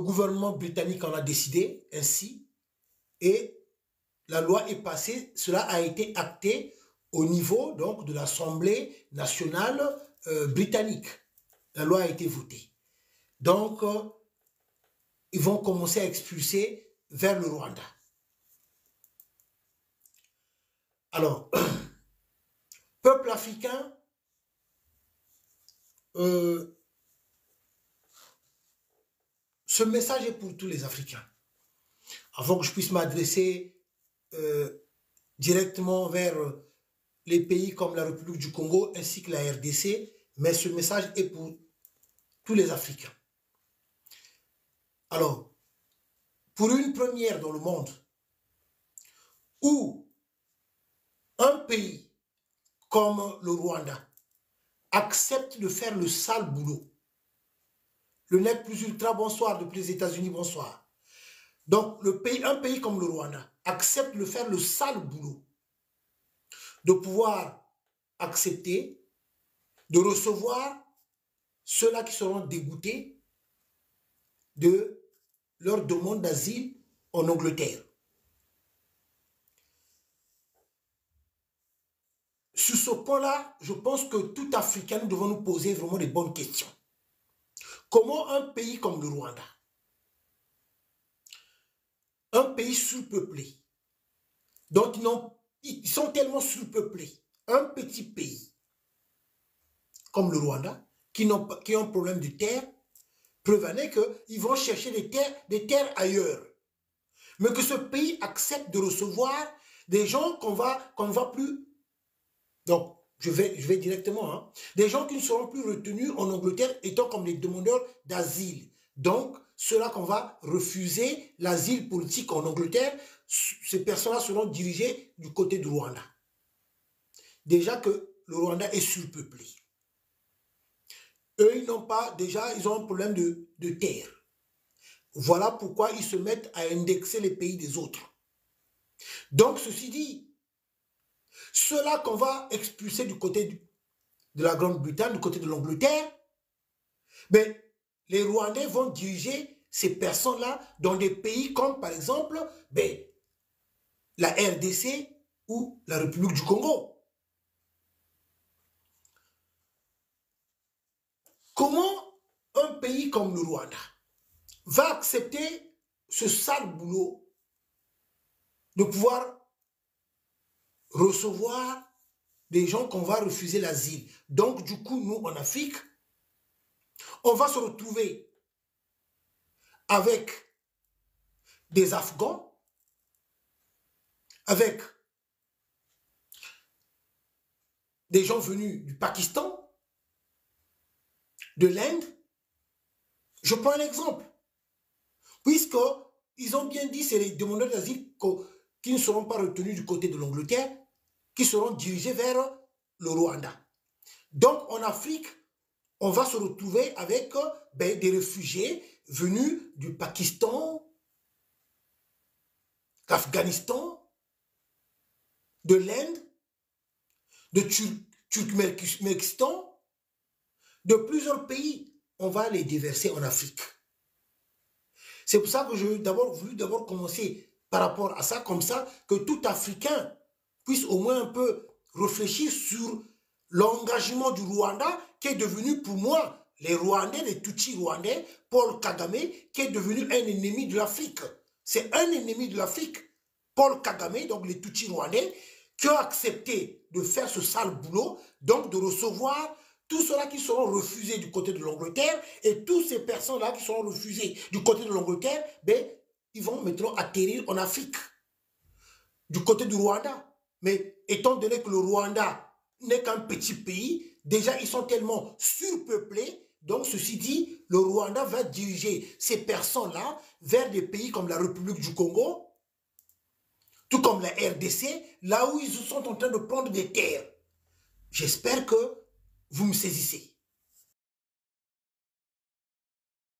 gouvernement britannique en a décidé ainsi et la loi est passée, cela a été acté au niveau donc de l'Assemblée nationale britannique. La loi a été votée. Donc, ils vont commencer à expulser vers le Rwanda. Alors, peuple africain, ce message est pour tous les Africains. Avant que je puisse m'adresser directement vers les pays comme la République du Congo ainsi que la RDC, mais ce message est pour tous les Africains. Alors, pour une première dans le monde, où un pays comme le Rwanda accepte de faire le sale boulot, le nec plus ultra, bonsoir, depuis les États-Unis, bonsoir. Donc, un pays comme le Rwanda accepte de faire le sale boulot, de pouvoir accepter, de recevoir ceux-là qui seront dégoûtés de leur demande d'asile en Angleterre. Sur ce point-là, je pense que tout Africain, nous devons nous poser vraiment des bonnes questions. Comment un pays comme le Rwanda, un pays sous-peuplé, dont ils sont tellement sous-peuplés, un petit pays comme le Rwanda, qui ont un problème de terre, prévenez qu'ils vont chercher des terres ailleurs. Mais que ce pays accepte de recevoir des gens qu'on ne va plus... Donc, je vais directement. Hein, des gens qui ne seront plus retenus en Angleterre étant comme des demandeurs d'asile. Donc, ceux-là qu'on va refuser l'asile politique en Angleterre, ces personnes-là seront dirigées du côté du Rwanda. Déjà que le Rwanda est surpeuplé. Eux, ils n'ont pas... Déjà, ils ont un problème de terre. Voilà pourquoi ils se mettent à indexer les pays des autres. Donc, ceci dit, ceux-là qu'on va expulser du côté de la Grande-Bretagne, du côté de l'Angleterre, ben, les Rwandais vont diriger ces personnes-là dans des pays comme, par exemple, ben, la RDC ou la République du Congo. Comment un pays comme le Rwanda va accepter ce sale boulot de pouvoir recevoir des gens qu'on va refuser l'asile? Donc, du coup, nous, en Afrique, on va se retrouver avec des Afghans, avec des gens venus du Pakistan, de l'Inde. Je prends un exemple. Puisqu'ils ont bien dit, c'est les demandeurs d'asile qui ne seront pas retenus du côté de l'Angleterre, qui seront dirigés vers le Rwanda. Donc, en Afrique, on va se retrouver avec des réfugiés venus du Pakistan, d'Afghanistan, de l'Inde, de Turkménistan, de plusieurs pays. On va les déverser en Afrique. C'est pour ça que je voulu commencer par rapport à ça, comme ça, que tout Africain puisse au moins un peu réfléchir sur l'engagement du Rwanda, qui est devenu pour moi, les Rwandais, les Tutsis rwandais, Paul Kagame, qui est devenu un ennemi de l'Afrique. C'est un ennemi de l'Afrique. Paul Kagame, donc les Tutsis rwandais, qui ont accepté de faire ce sale boulot, donc de recevoir tous ceux-là qui seront refusés du côté de l'Angleterre, et toutes ces personnes-là qui seront refusées du côté de l'Angleterre, ben, ils vont maintenant atterrir en Afrique, du côté du Rwanda. Mais étant donné que le Rwanda n'est qu'un petit pays, déjà ils sont tellement surpeuplés, donc ceci dit, le Rwanda va diriger ces personnes-là vers des pays comme la République du Congo, tout comme la RDC, là où ils sont en train de prendre des terres. J'espère que vous me saisissez.